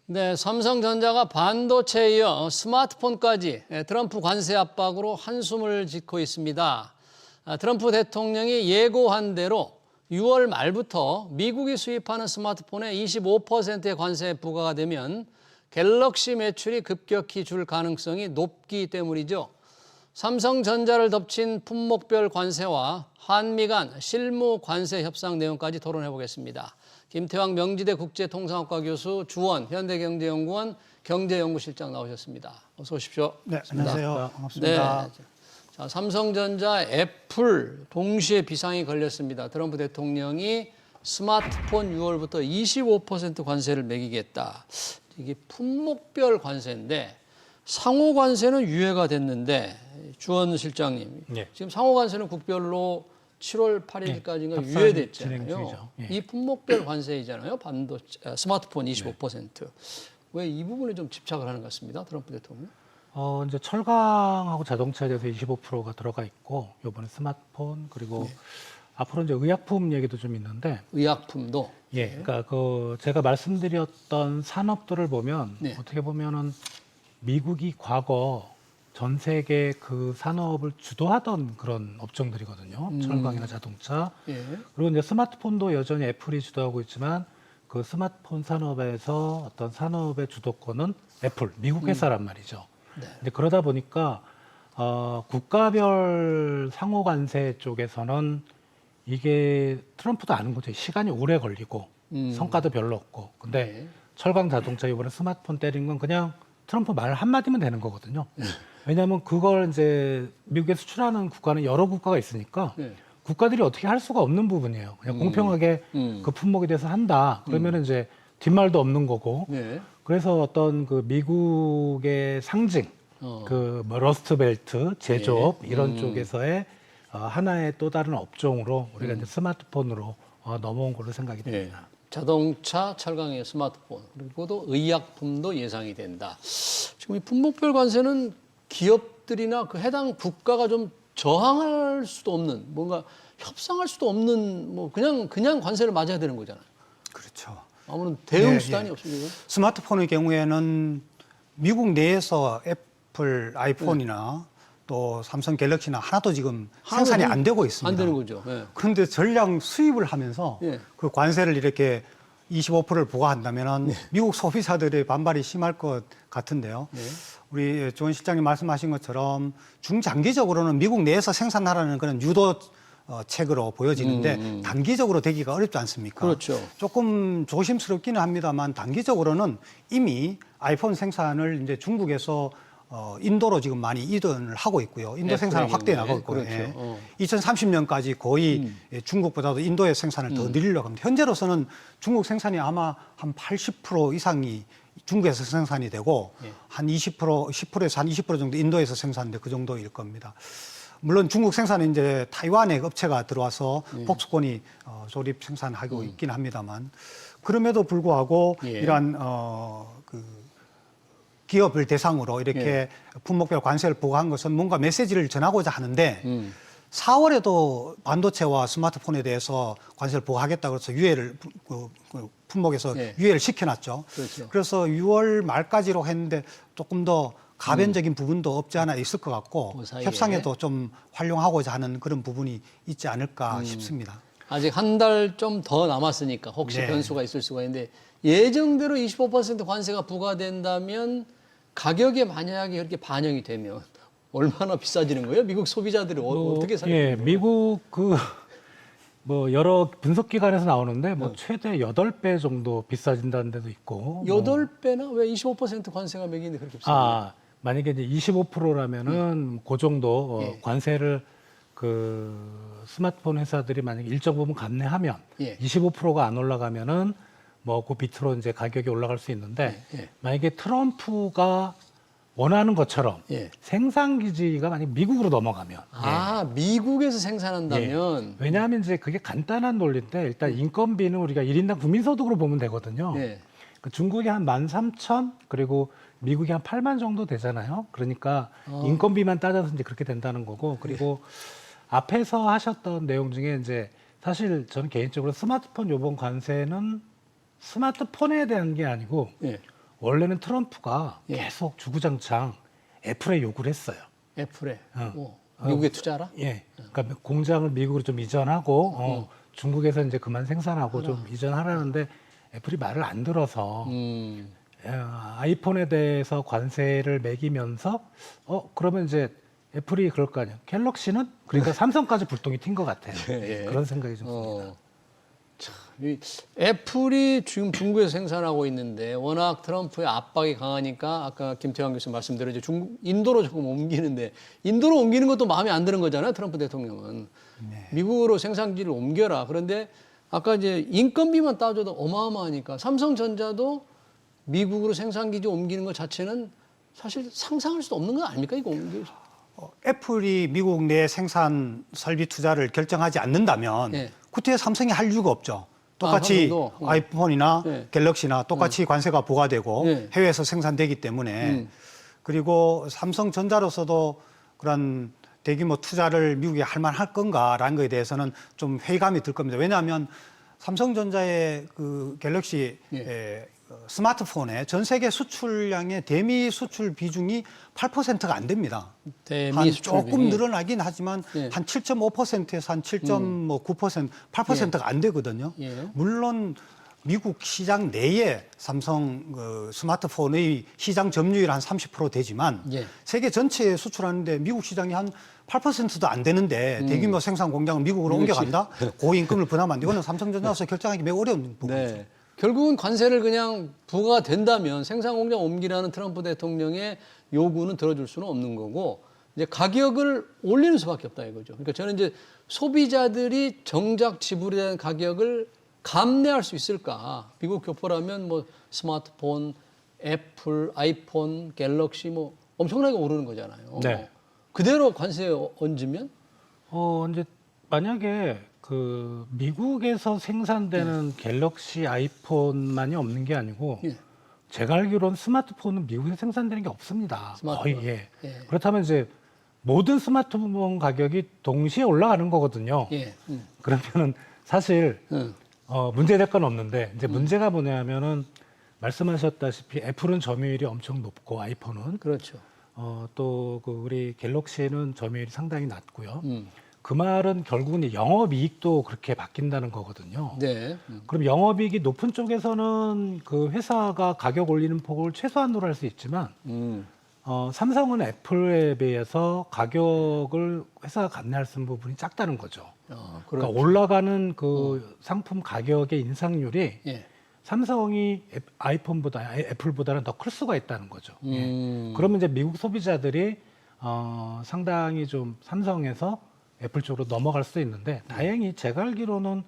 네, 삼성전자가 반도체에 이어 스마트폰까지 트럼프 관세 압박으로 한숨을 짓고 있습니다. 트럼프 대통령이 예고한 대로 6월 말부터 미국이 수입하는 스마트폰에 25%의 관세 부과가 되면 갤럭시 매출이 급격히 줄 가능성이 높기 때문이죠. 삼성전자를 덮친 품목별 관세와 한미 간 실무 관세 협상 내용까지 토론해 보겠습니다. 김태왕 명지대 국제통상학과 교수, 주원 현대경제연구원 경제연구실장 나오셨습니다. 어서 오십시오. 네, 안녕하세요. 반갑습니다. 네. 자, 삼성전자, 애플 동시에 비상이 걸렸습니다. 트럼프 대통령이 스마트폰 6월부터 25% 관세를 매기겠다. 이게 품목별 관세인데 상호 관세는 유예가 됐는데 주원 실장님, 네. 지금 상호 관세는 국별로 7월 8일까지인가 네, 유예됐잖아요. 예. 이 품목별 관세이잖아요. 스마트폰 25%. 왜 이 부분에 좀 집착을 하는 것 같습니다. 트럼프 대통령. 이제 철강하고 자동차에 대해서 25%가 들어가 있고, 요번에 스마트폰, 그리고 앞으로 이제 의약품 얘기도 좀 있는데. 의약품도. 예. 그러니까 제가 말씀드렸던 산업들을 보면, 네. 어떻게 보면은 미국이 과거 전 세계 그 산업을 주도하던 그런 업종들이거든요. 철강이나 자동차. 예. 그리고 이제 스마트폰도 여전히 애플이 주도하고 있지만 그 스마트폰 산업에서 어떤 산업의 주도권은 애플, 미국 회사란 말이죠. 네. 근데 그러다 보니까 국가별 상호 관세 쪽에서는 이게 트럼프도 아는 거죠. 시간이 오래 걸리고 성과도 별로 없고. 근데 네. 철강 자동차 이번에 스마트폰 때린 건 그냥 트럼프 말 한마디면 되는 거거든요. 왜냐하면 그걸 이제 미국에 수출하는 국가는 여러 국가가 있으니까 네. 국가들이 어떻게 할 수가 없는 부분이에요. 그냥 공평하게 그 품목에 대해서 한다. 그러면 이제 뒷말도 없는 거고. 네. 그래서 어떤 그 미국의 상징, 뭐 러스트벨트, 제조업 이런 쪽에서의 하나의 또 다른 업종으로 우리가 이제 스마트폰으로 넘어온 걸로 생각이 됩니다. 예. 자동차, 철강의 스마트폰, 그리고 또 의약품도 예상이 된다. 지금 이 품목별 관세는 기업들이나 그 해당 국가가 좀 저항할 수도 없는, 뭔가 협상할 수도 없는, 뭐 그냥 관세를 맞아야 되는 거잖아요. 그렇죠. 아무런 대응 네, 수단이 예. 없습니까? 스마트폰의 경우에는 미국 내에서 애플 아이폰이나 또 삼성 갤럭시나 하나도 지금 생산이 안 되고 있습니다. 안 되는 거죠. 예. 그런데 전량 수입을 하면서 예. 그 관세를 이렇게 25%를 부과한다면 미국 소비자들의 반발이 심할 것 같은데요. 네. 우리 조원 실장님 말씀하신 것처럼 중장기적으로는 미국 내에서 생산하라는 그런 유도 책으로 보여지는데 단기적으로 되기가 어렵지 않습니까? 그렇죠. 조금 조심스럽기는 합니다만 단기적으로는 이미 아이폰 생산을 이제 중국에서 인도로 지금 많이 이전을 하고 있고요. 인도 생산을 확대해 나가고 있고요. 그렇죠. 2030년까지 거의 중국보다도 인도의 생산을 더 늘리려고 합니다. 현재로서는 중국 생산이 아마 한 80% 이상이 중국에서 생산이 되고 한 20%, 10%에서 한 20% 정도 인도에서 생산돼 그 정도일 겁니다. 물론 중국 생산은 이제 타이완의 업체가 들어와서 폭스콘이 조립 생산하고 있긴 합니다만 그럼에도 불구하고 이러한 기업을 대상으로 이렇게 품목별 관세를 부과한 것은 뭔가 메시지를 전하고자 하는데 4월에도 반도체와 스마트폰에 대해서 관세를 부과하겠다고 해서 유예를 품목에서 유예를 시켜놨죠. 그렇죠. 그래서 6월 말까지로 했는데 조금 더 가변적인 부분도 없지 않아 있을 것 같고 그 사이에. 협상에도 좀 활용하고자 하는 그런 부분이 있지 않을까 싶습니다. 아직 한 달 좀 더 남았으니까 혹시 네. 변수가 있을 수가 있는데 예정대로 25% 관세가 부과된다면 가격에 만약에 그렇게 반영이 되면 얼마나 비싸지는 거예요? 미국 소비자들이 어떻게 살겠는 거예요? 미국 뭐 여러 분석 기관에서 나오는데 뭐 최대 8배 정도 비싸진다는 데도 있고. 8배나 왜 25% 관세가 매기는데 그렇게 비싸요? 만약에 이제 25%라면은 그 정도 관세를 그 스마트폰 회사들이 만약에 일정 부분 감내하면 25%가 안 올라가면은 뭐 그 밑으로 이제 가격이 올라갈 수 있는데 만약에 트럼프가 원하는 것처럼 생산 기지가 만약 미국으로 넘어가면 미국에서 생산한다면 왜냐하면 이제 그게 간단한 논리인데 일단 인건비는 우리가 1인당 국민소득으로 보면 되거든요. 그 중국이 한 13,000 그리고 미국이 한 8만 정도 되잖아요. 그러니까 인건비만 따져서 이제 그렇게 된다는 거고 그리고 앞에서 하셨던 내용 중에 이제 사실 저는 개인적으로 스마트폰 요번 관세는 스마트폰에 대한 게 아니고 원래는 트럼프가 예. 계속 주구장창 애플에 요구를 했어요. 애플에 어. 미국에 투자하라? 예. 그러니까 공장을 미국으로 좀 이전하고 중국에서 이제 그만 생산하고 좀 이전하라는데 애플이 말을 안 들어서 아이폰에 대해서 관세를 매기면서 그러면 이제 애플이 그럴 거 아니에요. 갤럭시는 그러니까 삼성까지 불똥이 튄 것 같아요. 예. 그런 생각이 좀 듭니다. 이 애플이 지금 중국에서 생산하고 있는데 워낙 트럼프의 압박이 강하니까 아까 김태환 교수님 말씀대로 이제 인도로 조금 옮기는데 인도로 옮기는 것도 마음에 안 드는 거잖아요. 트럼프 대통령은. 네. 미국으로 생산기를 옮겨라. 그런데 아까 이제 인건비만 따져도 어마어마하니까 삼성전자도 미국으로 생산기지 옮기는 것 자체는 사실 상상할 수도 없는 거 아닙니까? 이거 옮기. 애플이 미국 내 생산 설비 투자를 결정하지 않는다면 예. 그때 삼성이 할 이유가 없죠. 똑같이 삼성도? 아이폰이나 예. 갤럭시나 똑같이 관세가 부과되고 예. 해외에서 생산되기 때문에 그리고 삼성전자로서도 그런 대규모 투자를 미국에 할 만할 건가라는 것에 대해서는 좀 회의감이 들 겁니다. 왜냐하면 삼성전자의 그 갤럭시 스마트폰의 전 세계 수출량의 대미 수출 비중이 8%가 안 됩니다. 대미 한 수출 조금 비중이? 늘어나긴 하지만 예. 한 7.5%에서 한 7.9%, 8%가 안 되거든요. 예. 물론 미국 시장 내에 삼성 그 스마트폰의 시장 점유율 한 30% 되지만 예. 세계 전체에 수출하는데 미국 시장이 한 8%도 안 되는데 대규모 생산 공장을 미국으로 옮겨간다? 고임금을 부담한다? 이거는 삼성전자로서 결정하기 매우 어려운 부분이죠. 네. 결국은 관세를 그냥 부과된다면 생산 공장 옮기라는 트럼프 대통령의 요구는 들어줄 수는 없는 거고 이제 가격을 올리는 수밖에 없다 이거죠. 그러니까 저는 이제 소비자들이 정작 지불해야 하는 가격을 감내할 수 있을까? 미국 교포라면 뭐 스마트폰, 애플, 아이폰, 갤럭시 뭐 엄청나게 오르는 거잖아요. 네. 그대로 관세 얹으면 이제 만약에 그 미국에서 생산되는 갤럭시 아이폰만이 없는 게 아니고 예. 제가 알기로는 스마트폰은 미국에서 생산되는 게 없습니다. 스마트폰. 거의 예. 예. 그렇다면 이제 모든 스마트폰 가격이 동시에 올라가는 거거든요. 예. 그러면은 사실 문제될 건 없는데 이제 문제가 뭐냐면은 말씀하셨다시피 애플은 점유율이 엄청 높고 아이폰은 그렇죠. 또 그 우리 갤럭시는 점유율이 상당히 낮고요. 그 말은 결국은 영업이익도 그렇게 바뀐다는 거거든요. 네. 그럼 영업이익이 높은 쪽에서는 그 회사가 가격 올리는 폭을 최소한으로 할 수 있지만 삼성은 애플에 비해서 가격을 회사가 감내할 수 있는 부분이 작다는 거죠. 그러니까 올라가는 그 상품 가격의 인상률이 예. 삼성이 아이폰보다 애플보다는 더 클 수가 있다는 거죠. 예. 그러면 이제 미국 소비자들이 상당히 좀 삼성에서 애플 쪽으로 넘어갈 수 있는데 다행히 제가 알기로는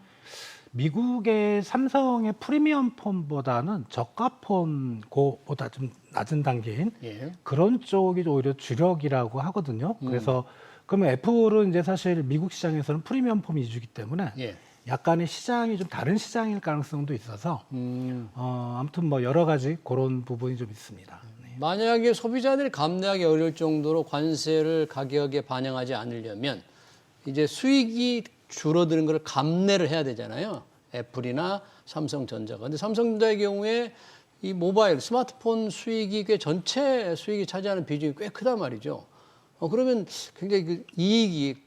미국의 삼성의 프리미엄 폰보다는 저가 폰보다 좀 낮은 단계인 예. 그런 쪽이 오히려 주력이라고 하거든요. 그래서 그러면 애플은 이제 사실 미국 시장에서는 프리미엄 폰 위주이기 때문에 예. 약간의 시장이 좀 다른 시장일 가능성도 있어서 아무튼 뭐 여러 가지 그런 부분이 좀 있습니다. 네. 만약에 소비자들이 감내하기 어려울 정도로 관세를 가격에 반영하지 않으려면 이제 수익이 줄어드는 걸 감내를 해야 되잖아요. 애플이나 삼성전자가. 근데 삼성전자의 경우에 이 모바일, 스마트폰 수익이 꽤 전체 수익이 차지하는 비중이 꽤 크단 말이죠. 그러면 굉장히 그 이익이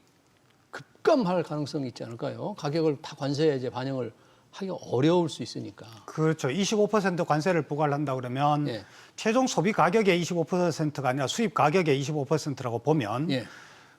급감할 가능성이 있지 않을까요? 가격을 다 관세에 이제 반영을 하기가 어려울 수 있으니까. 그렇죠. 25% 관세를 부과를 한다 그러면 예. 최종 소비 가격의 25%가 아니라 수입 가격의 25%라고 보면 예.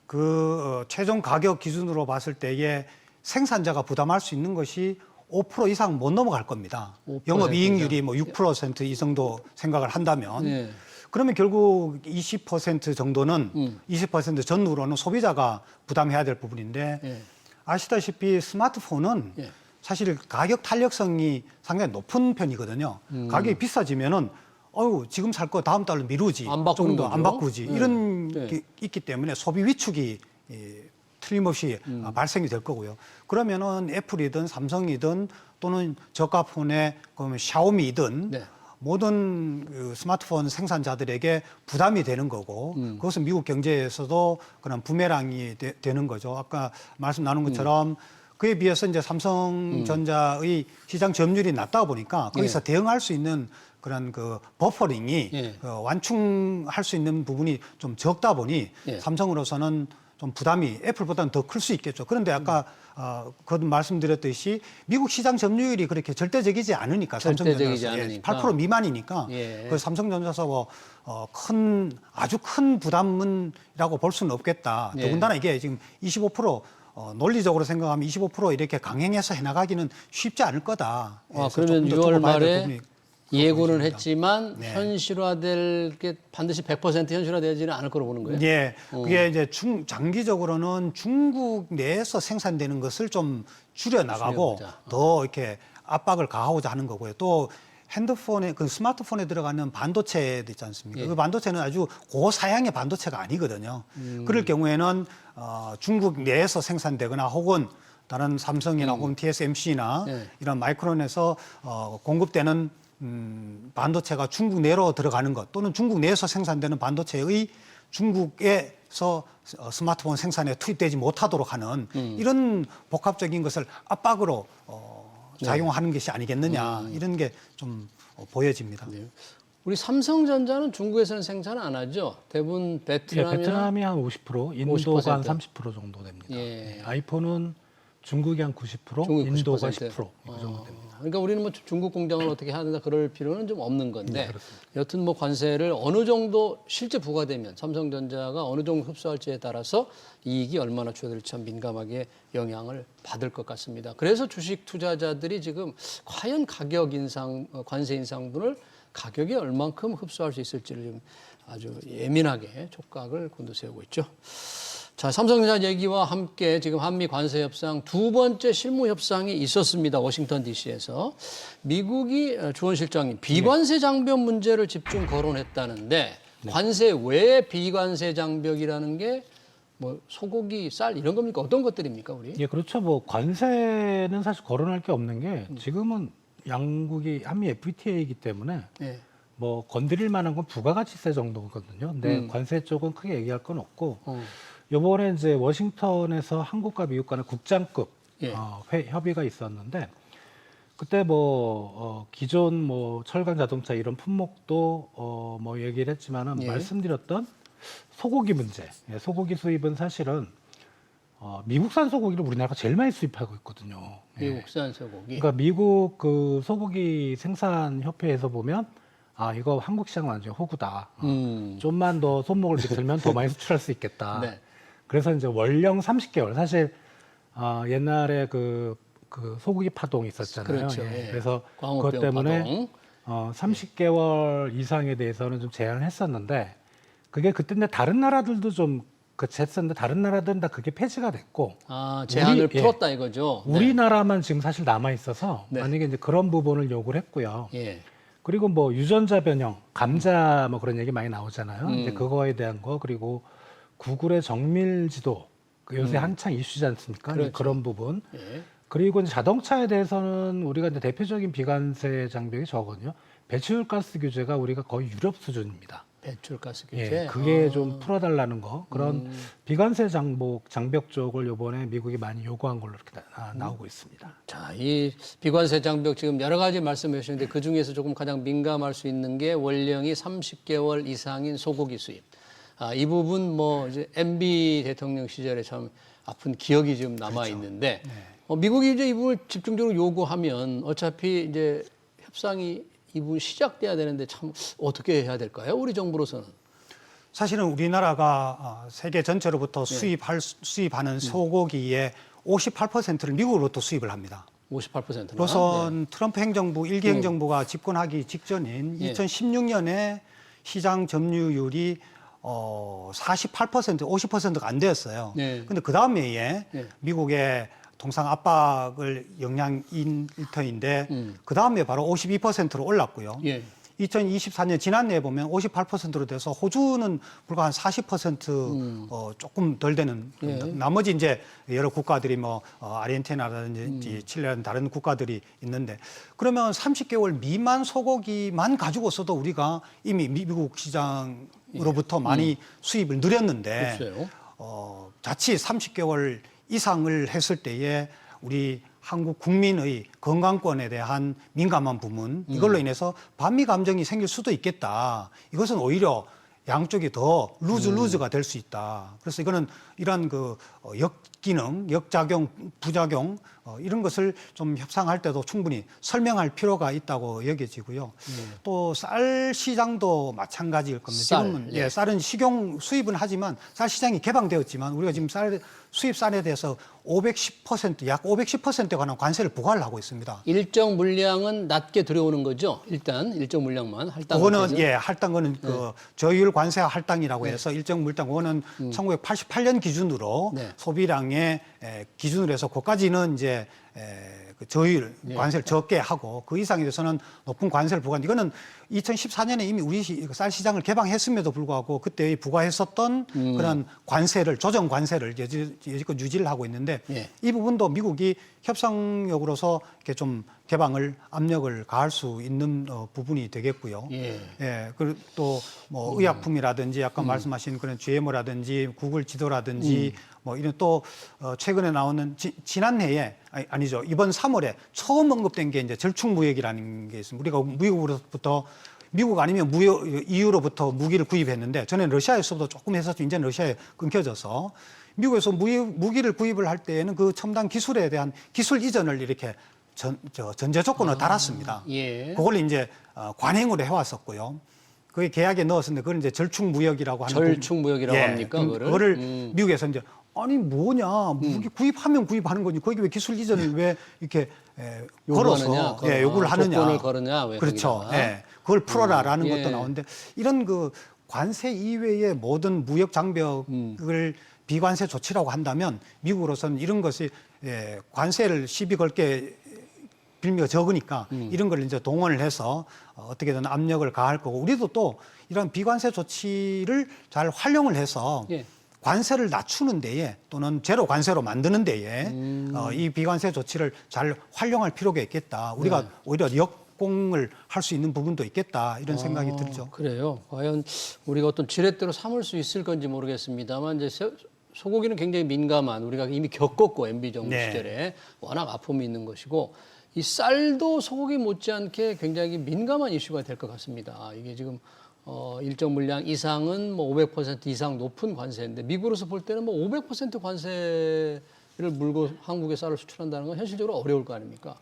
그 최종 가격 기준으로 봤을 때에 생산자가 부담할 수 있는 것이 5% 이상 못 넘어갈 겁니다. 5% 영업이익률이 뭐 6%이 정도 생각을 한다면 예. 그러면 결국 20% 정도는 20% 전후로는 소비자가 부담해야 될 부분인데 예. 아시다시피 스마트폰은 예. 사실 가격 탄력성이 상당히 높은 편이거든요. 가격이 비싸지면은 지금 살 거 다음 달로 미루지, 안 바꾸는 조금 더 안 거죠. 바꾸지 네. 이런 네. 게 있기 때문에 소비 위축이 틀림없이 발생이 될 거고요. 그러면은 애플이든 삼성이든 또는 저가 폰의 그러면 샤오미이든 네. 모든 그 스마트폰 생산자들에게 부담이 되는 거고 그것은 미국 경제에서도 그런 부메랑이 되는 거죠. 아까 말씀 나눈 것처럼 그에 비해서 이제 삼성전자의 시장 점유율이 낮다 보니까 거기서 대응할 수 있는 그런 그 버퍼링이 예. 완충할 수 있는 부분이 좀 적다 보니 예. 삼성으로서는 좀 부담이 애플보다는 더 클 수 있겠죠. 그런데 아까 거듭 말씀드렸듯이 미국 시장 점유율이 그렇게 절대적이지 않으니까 절대적이지 삼성전자사 않으니까. 8% 미만이니까 예. 그 삼성전자사 아주 큰 부담이라고 볼 수는 없겠다. 예. 더군다나 이게 지금 25% 논리적으로 생각하면 25% 이렇게 강행해서 해나가기는 쉽지 않을 거다. 그러면 조금 더 6월 두고 봐야 될 말에 부분이 예고는 보입니다. 했지만 네. 현실화될 게 반드시 100% 현실화되지는 않을 거로 보는 거예요. 예, 그게 이제 장기적으로는 중국 내에서 생산되는 것을 좀 줄여 나가고 줄여보자. 더 이렇게 압박을 가하고자 하는 거고요. 또 핸드폰에 그 스마트폰에 들어가는 반도체도 있지 않습니까? 예. 그 반도체는 아주 고사양의 반도체가 아니거든요. 그럴 경우에는 중국 내에서 생산되거나 혹은 다른 삼성이나 혹은 TSMC나 예. 이런 마이크론에서 공급되는 반도체가 중국 내로 들어가는 것 또는 중국 내에서 생산되는 반도체의 중국에서 스마트폰 생산에 투입되지 못하도록 하는 이런 복합적인 것을 압박으로 작용하는 것이 아니겠느냐 이런 게 좀 보여집니다. 네. 우리 삼성전자는 중국에서는 생산 안 하죠. 대부분 예, 베트남이나 베트남이 한 50%, 인도가 한 30% 정도 됩니다. 예. 아이폰은 중국이 한 90%, 중국이 인도가 90%. 10%그 정도 됩니다. 그러니까 우리는 뭐 중국 공장을 어떻게 하는가 그럴 필요는 좀 없는 건데 네, 여튼 뭐 관세를 어느 정도 실제 부과되면 삼성전자가 어느 정도 흡수할지에 따라서 이익이 얼마나 추가될지 참 민감하게 영향을 받을 것 같습니다. 그래서 주식 투자자들이 지금 과연 가격 인상, 관세 인상분을 가격이 얼만큼 흡수할 수 있을지를 좀 아주 예민하게 촉각을 곤두세우고 있죠. 자, 삼성전자 얘기와 함께 지금 한미 관세 협상 두 번째 실무 협상이 있었습니다. 워싱턴 DC에서 미국이 주원 실장님 비관세 장벽 문제를 집중 거론했다는데 관세 외에 비관세 장벽이라는 게 뭐 소고기, 쌀 이런 겁니까? 어떤 것들입니까, 우리? 예, 그렇죠. 뭐 관세는 사실 거론할 게 없는 게 지금은 양국이 한미 FTA이기 때문에 예. 뭐 건드릴 만한 건 부가가치세 정도거든요. 근데 관세 쪽은 크게 얘기할 건 없고 이번에 이제 워싱턴에서 한국과 미국 간의 국장급 예. 협의가 있었는데 그때 뭐 기존 뭐 철강 자동차 이런 품목도 뭐 얘기를 했지만은 예. 말씀드렸던 소고기 문제, 소고기 수입은 사실은 미국산 소고기를 우리나라가 제일 많이 수입하고 있거든요. 미국산 소고기. 그러니까 미국 그 소고기 생산 협회에서 보면 이거 한국 시장 완전 호구다. 좀만 더 손목을 비틀면 더 많이 수출할 수 있겠다. 네. 그래서 이제 월령 30개월. 사실 옛날에 그 소고기 파동 있었잖아요. 그렇죠. 예. 예. 그래서 광우병 그것 때문에 파동. 30개월 이상에 대해서는 좀 제한을 했었는데 그게 그때인데 다른 나라들도 좀 했었는데 다른 나라들은 다 그게 폐지가 됐고 제한을 예. 풀었다 이거죠. 네. 우리나라만 지금 사실 남아 있어서 네. 만약에 이제 그런 부분을 요구를 했고요. 예. 그리고 뭐 유전자 변형, 감자 뭐 그런 얘기 많이 나오잖아요. 이제 그거에 대한 거 그리고 구글의 정밀 지도 요새 한창 이슈지 않습니까? 그렇죠. 그런 부분. 예. 그리고 이제 자동차에 대해서는 우리가 이제 대표적인 비관세 장벽이 저거든요. 배출가스 규제가 우리가 거의 유럽 수준입니다. 배출가스 규제. 예, 그게 좀 풀어달라는 거 그런 비관세 장벽 쪽을 이번에 미국이 많이 요구한 걸로 이렇게 나오고 있습니다. 자, 이 비관세 장벽 지금 여러 가지 말씀해 주셨는데 그 중에서 조금 가장 민감할 수 있는 게 월령이 30개월 이상인 소고기 수입. 이 부분 뭐 이제 MB 대통령 시절에 참 아픈 기억이 지금 남아 있는데 미국이 이제 이 부분을 집중적으로 요구하면 어차피 이제 협상이 이 부분 시작돼야 되는데 참 어떻게 해야 될까요? 우리 정부로서는. 사실은 우리나라가 세계 전체로부터 수입하는 소고기의 58%를 미국으로부터 수입을 합니다. 58%나. 우선 트럼프 행정부, 일기 행정부가 집권하기 직전인 2016년에 시장 점유율이 48%, 50%가 안 되었어요. 그런데 그 다음 해에 미국의 통상 압박을 영향인 일터인데 그 다음에 바로 52%로 올랐고요. 2024년 지난해에 보면 58%로 돼서 호주는 불과 한 40% 조금 덜 되는 나머지 이제 여러 국가들이 뭐 아르헨티나라든지 칠레라든 다른 국가들이 있는데 그러면 30개월 미만 소고기만 가지고서도 우리가 이미 미국 시장으로부터 많이 수입을 늘렸는데 자칫 30개월 이상을 했을 때에 우리 한국 국민의 건강권에 대한 민감한 부분 이걸로 인해서 반미 감정이 생길 수도 있겠다. 이것은 오히려 양쪽이 더 루즈가 될 수 있다. 그래서 이거는 이러한 그 역기능, 역작용, 부작용 이런 것을 좀 협상할 때도 충분히 설명할 필요가 있다고 여겨지고요. 또 쌀 시장도 마찬가지일 겁니다. 지금은 예. 쌀은 식용 수입은 하지만 쌀 시장이 개방되었지만 우리가 지금 수입 쌀에 대해서 510%, 약 510%에 관한 관세를 부과를 하고 있습니다. 일정 물량은 낮게 들어오는 거죠. 일단 일정 물량만 할당. 그거는 할당 거는 그 저율 관세 할당이라고 해서 일정 물당 그거는 1988년 기준으로 네. 소비량의 기준으로 해서 그까지는 이제 그 저율 관세를 적게 하고 그 이상에 대해서는 높은 관세를 부과한 이거는 2014년에 이미 우리 쌀 시장을 개방했음에도 불구하고 그때 부과했었던 그런 관세를 조정 관세를 여지껏 유지를 하고 있는데 예. 이 부분도 미국이 협상력으로서 이렇게 좀 개방을 압력을 가할 수 있는 부분이 되겠고요. 예. 그리고 또 뭐 의약품이라든지 아까 말씀하신 그런 GMO라든지 구글 지도라든지 뭐 이런 또 최근에 나오는 지난해에 아니죠 이번 3월에 처음 언급된 게 이제 절충무역이라는 게 있습니다. 우리가 미국으로부터 미국 아니면 EU로부터 무기를 구입했는데 전에 러시아에서도 조금 했었죠. 이제는 러시아에 끊겨져서 미국에서 무기를 구입을 할 때에는 그 첨단 기술에 대한 기술 이전을 이렇게 전제 조건을 달았습니다. 예. 그걸 이제 관행으로 해왔었고요. 그게 계약에 넣었었는데 그걸 이제 절충무역이라고 하는 절충무역이라고 합니까? 그거를 미국에서 이제 아니 뭐냐 무기 구입하면 구입하는 거니 거기 왜 기술 이전을 왜 이렇게 걸어서 요구를 하느냐 조건을 걸으냐 왜 그렇죠. 거기다가. 그걸 풀어라라는 예. 것도 나오는데 이런 그 관세 이외의 모든 무역 장벽을 비관세 조치라고 한다면 미국으로서는 이런 것이 관세를 시비 걸게 빌미가 적으니까 이런 걸 이제 동원을 해서 어떻게든 압력을 가할 거고 우리도 또 이런 비관세 조치를 잘 활용을 해서 예. 관세를 낮추는 데에 또는 제로 관세로 만드는 데에 이 비관세 조치를 잘 활용할 필요가 있겠다. 우리가 오히려 역공을 할 수 있는 부분도 있겠다. 이런 생각이 들죠. 그래요. 과연 우리가 어떤 지렛대로 삼을 수 있을 건지 모르겠습니다만 이제 소고기는 굉장히 민감한 우리가 이미 겪었고 MB 정부 네. 시절에 워낙 아픔이 있는 것이고 이 쌀도 소고기 못지않게 굉장히 민감한 이슈가 될 것 같습니다. 이게 지금 일정 물량 이상은 뭐 500% 이상 높은 관세인데 미국으로서 볼 때는 뭐 500% 관세를 물고 한국에 쌀을 수출한다는 건 현실적으로 어려울 거 아닙니까?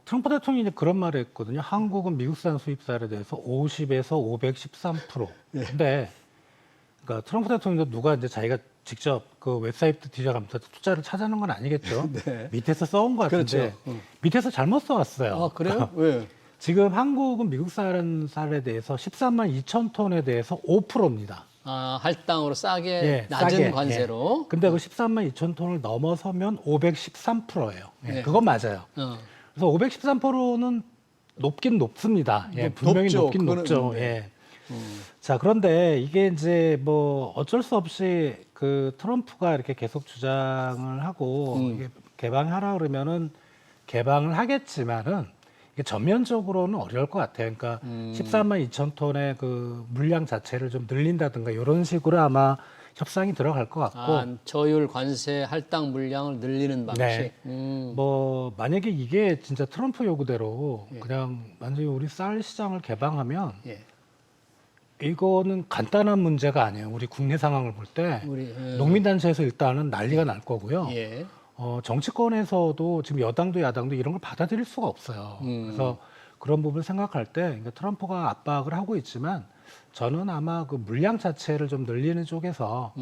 트럼프 대통령이 그런 말을 했거든요. 한국은 미국산 수입쌀에 대해서 50에서 513%. 근데 그러니까 트럼프 대통령도 누가 이제 자기가 직접 그 웹사이트 뒤져가면서 투자를 찾아낸 건 아니겠죠. 네. 밑에서 써온 것 같은데 그렇죠. 밑에서 잘못 써왔어요. 아 그래요? 왜? 지금 한국은 미국산 쌀에 대해서 13만 2천 톤에 대해서 5%입니다. 아, 할당으로 싸게 낮은 관세로. 예. 근데 그 13만 2천 톤을 넘어서면 513%예요. 네. 그건 맞아요. 그래서 513%는 높긴 높습니다. 분명히 높죠. 높긴 높죠. 자, 그런데 이게 이제 뭐 어쩔 수 없이 그 트럼프가 이렇게 계속 주장을 하고 이게 개방하라 그러면은 개방을 하겠지만은 이게 전면적으로는 어려울 것 같아요. 그러니까 13만 2천 ton의 그 물량 자체를 좀 늘린다든가 이런 식으로 아마 협상이 들어갈 것 같고. 저율 관세 할당 물량을 늘리는 방식. 네. 뭐 만약에 이게 진짜 트럼프 요구대로 그냥 완전히 우리 쌀 시장을 개방하면 이거는 간단한 문제가 아니에요. 우리 국내 상황을 볼 때 농민단체에서 일단은 난리가 날 거고요. 정치권에서도 지금 여당도 야당도 이런 걸 받아들일 수가 없어요. 그래서 그런 부분을 생각할 때 그러니까 트럼프가 압박을 하고 있지만 저는 아마 그 물량 자체를 좀 늘리는 쪽에서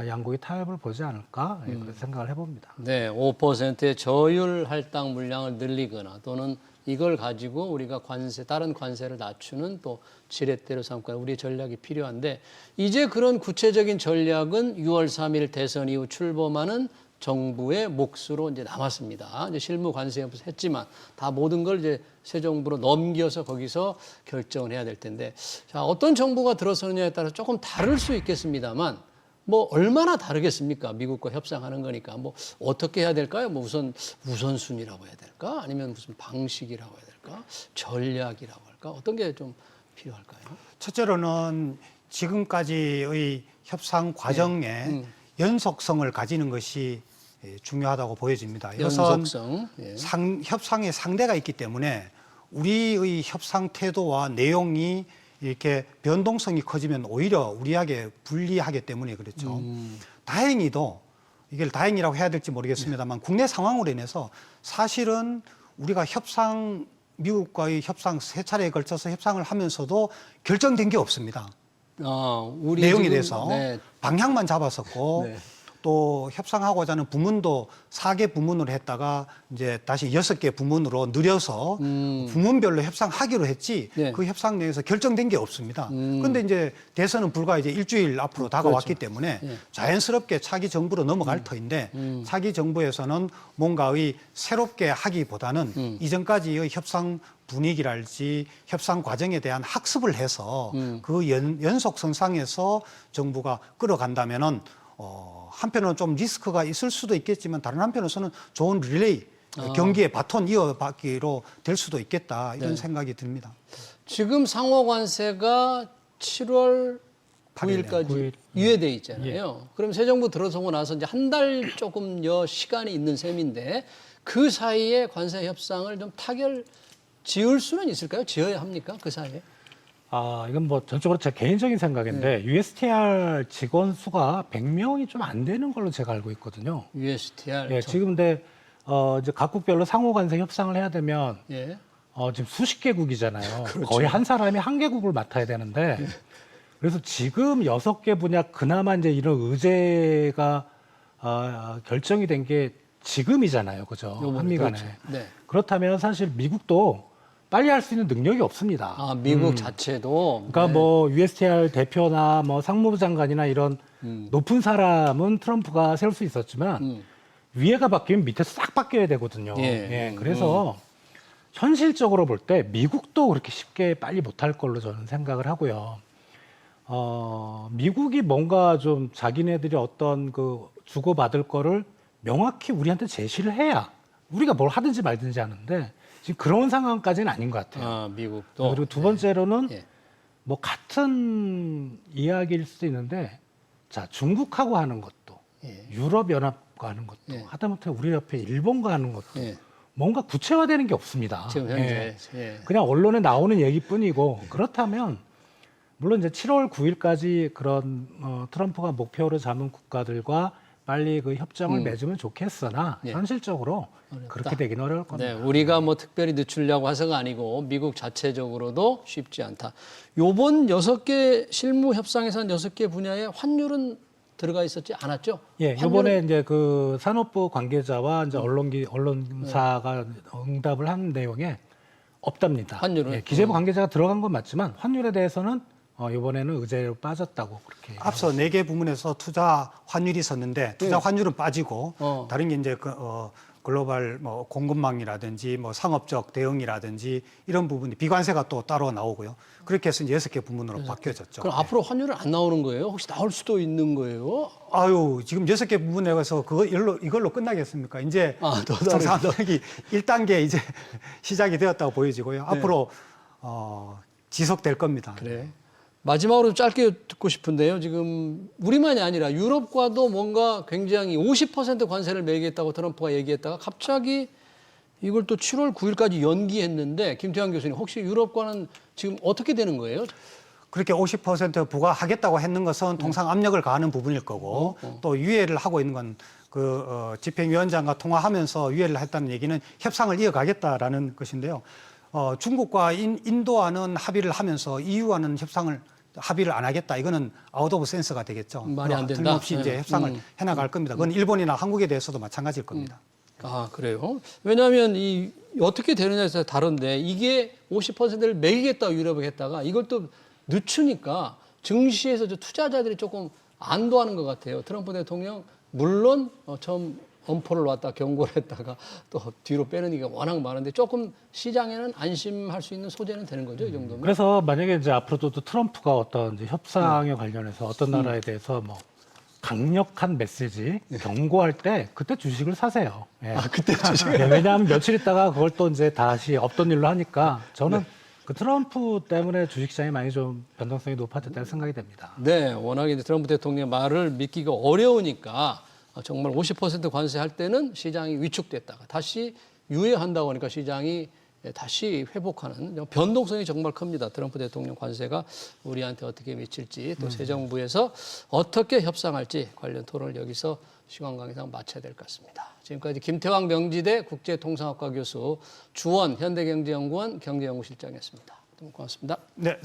양국이 타협을 보지 않을까 그런 생각을 해봅니다. 네, 5%의 저율 할당 물량을 늘리거나 또는 이걸 가지고 우리가 다른 관세를 낮추는 또 지렛대로 삼거나 우리의 전략이 필요한데 이제 그런 구체적인 전략은 6월 3일 대선 이후 출범하는 정부의 몫으로 이제 남았습니다. 이제 실무 관세 했지만 다 모든 걸 이제 새 정부로 넘겨서 거기서 결정을 해야 될 텐데 자, 어떤 정부가 들어서느냐에 따라 조금 다를 수 있겠습니다만 뭐 얼마나 다르겠습니까? 미국과 협상하는 거니까 뭐 어떻게 해야 될까요? 뭐 우선순위라고 해야 될까? 아니면 무슨 방식이라고 해야 될까? 전략이라고 할까? 어떤 게 좀 필요할까요? 첫째로는 지금까지의 협상 과정에 연속성을 가지는 것이 중요하다고 보여집니다. 연속성. 예. 협상의 상대가 있기 때문에 우리의 협상 태도와 내용이 이렇게 변동성이 커지면 오히려 우리에게 불리하기 때문에 그렇죠. 다행히도 이걸 다행이라고 해야 될지 모르겠습니다만 국내 상황으로 인해서 사실은 우리가 미국과의 협상 세 차례에 걸쳐서 협상을 하면서도 결정된 게 없습니다. 우리 내용에 지금, 대해서 네. 방향만 잡았었고 네. 또 협상하고자 하는 부문도 4개 부문으로 했다가 이제 다시 6개 부문으로 늘려서 부문별로 협상하기로 했지 네. 그 협상 내에서 결정된 게 없습니다. 그런데 이제 대선은 불과 이제 일주일 앞으로 다가왔기 때문에 네. 자연스럽게 차기 정부로 넘어갈 터인데 차기 정부에서는 뭔가의 새롭게 하기보다는 이전까지의 협상 분위기랄지 협상 과정에 대한 학습을 해서 그 연속선상에서 정부가 끌어간다면은 한편으로는 좀 리스크가 있을 수도 있겠지만 다른 한편으로서는 좋은 릴레이 경기의 바톤 이어받기로 될 수도 있겠다 이런 네. 생각이 듭니다. 지금 상호 관세가 7월 9일까지 9일. 유예돼 있잖아요. 그럼 새 정부 들어서고 나서 이제 한 달 조금여 시간이 있는 셈인데 그 사이에 관세 협상을 좀 타결 지을 수는 있을까요? 지어야 합니까? 그 사이에? 이건 뭐 전적으로 제 개인적인 생각인데 USTR 직원 수가 100명이 좀 안 되는 걸로 제가 알고 있거든요. USTR. 예, 지금 근데 이제 각국별로 상호 관세 협상을 해야 되면 예. 지금 수십 개국이잖아요. 그렇죠. 거의 한 사람이 한 개국을 맡아야 되는데 그래서 지금 6개 분야 그나마 이제 이런 의제가 결정이 된 게 지금이잖아요. 그죠? 요번에, 한미 간에. 그렇죠. 네. 그렇다면 사실 미국도 빨리 할 수 있는 능력이 없습니다. 미국 자체도. 그러니까 네. 뭐 USTR 대표나 뭐 상무부 장관이나 이런 높은 사람은 트럼프가 세울 수 있었지만 위에가 바뀌면 밑에서 싹 바뀌어야 되거든요. 예. 그래서 현실적으로 볼 때 미국도 그렇게 쉽게 빨리 못할 걸로 저는 생각을 하고요. 미국이 뭔가 좀 자기네들이 어떤 그 주고받을 거를 명확히 우리한테 제시를 해야 우리가 뭘 하든지 말든지 하는데 지금 그런 상황까지는 아닌 것 같아요. 미국도. 그리고 두 번째로는 예. 뭐 같은 이야기일 수도 있는데 자 중국하고 하는 것도 예. 유럽연합과 하는 것도 예. 하다못해 우리 옆에 일본과 하는 것도 예. 뭔가 구체화되는 게 없습니다. 지금 현재. 예. 그냥 언론에 나오는 얘기뿐이고 그렇다면 물론 이제 7월 9일까지 그런 트럼프가 목표로 잡은 국가들과 빨리 그 협정을 맺으면 좋겠으나 예. 현실적으로 그렇게 되기는 어려울 겁니다. 네, 우리가 뭐 특별히 늦추려고 해서가 아니고 미국 자체적으로도 쉽지 않다. 요번 6개 실무 협상에서는 6개 분야에 환율은 들어가 있었지 않았죠? 예, 이번에 이제 그 산업부 관계자와 이제 언론사가 응답을 한 내용에 없답니다. 환율은? 예, 기재부 관계자가 들어간 건 맞지만 환율에 대해서는 이번에는 의제로 빠졌다고 그렇게. 앞서 4개 부문에서 투자 환율이 있었는데 투자 환율은 빠지고 다른 게 이제 글로벌 뭐 공급망이라든지 뭐 상업적 대응이라든지 이런 부분이 비관세가 또 따로 나오고요. 그렇게 해서 이제 6개 부문으로 바뀌어졌죠. 그럼 앞으로 환율은 안 나오는 거예요? 혹시 나올 수도 있는 거예요? 지금 6개 부분에 가서 이걸로 끝나겠습니까? 이제 더 정상 노력이 1단계 이제 시작이 되었다고 보여지고요. 앞으로 지속될 겁니다. 그래. 마지막으로 짧게 듣고 싶은데요. 지금 우리만이 아니라 유럽과도 뭔가 굉장히 50% 관세를 매기겠다고 트럼프가 얘기했다가 갑자기 이걸 또 7월 9일까지 연기했는데 김태환 교수님 혹시 유럽과는 지금 어떻게 되는 거예요? 그렇게 50% 부과하겠다고 했는 것은 통상 압력을 가하는 부분일 거고 또 유예를 하고 있는 건 집행위원장과 통화하면서 유예를 했다는 얘기는 협상을 이어가겠다라는 것인데요. 중국과 인도와는 합의를 하면서 EU와는 합의를 안 하겠다. 이거는 아웃 오브 센스가 되겠죠. 말이 안 된다. 틀림없이 이제 협상을 해나갈 겁니다. 그건 일본이나 한국에 대해서도 마찬가지일 겁니다. 그래요? 왜냐하면 어떻게 되느냐에 따라서 다른데 이게 50%를 매기겠다고 유럽을 했다가 이걸 또 늦추니까 증시에서 투자자들이 조금 안도하는 것 같아요. 트럼프 대통령 물론 처음 엄포를 놨다 경고를 했다가 또 뒤로 빼는 게 워낙 많은데 조금 시장에는 안심할 수 있는 소재는 되는 거죠, 이 정도면. 그래서 만약에 이제 앞으로도 트럼프가 어떤 이제 협상에 관련해서 어떤 나라에 대해서 뭐 강력한 메시지 경고할 때 그때 주식을 사세요. 예. 그때 주식. 왜냐하면 며칠 있다가 그걸 또 이제 다시 없던 일로 하니까 저는 그 트럼프 때문에 주식시장이 많이 좀 변동성이 높아졌다는 생각이 됩니다. 네, 워낙에 이제 트럼프 대통령 말을 믿기가 어려우니까 정말 50% 관세할 때는 시장이 위축됐다가 다시 유예한다고 하니까 시장이 다시 회복하는 변동성이 정말 큽니다. 트럼프 대통령 관세가 우리한테 어떻게 미칠지 또 새 정부에서 어떻게 협상할지 관련 토론을 여기서 시간 관계상 마쳐야 될 것 같습니다. 지금까지 김태왕 명지대 국제통상학과 교수, 주원 현대경제연구원 경제연구실장이었습니다. 너무 고맙습니다. 네.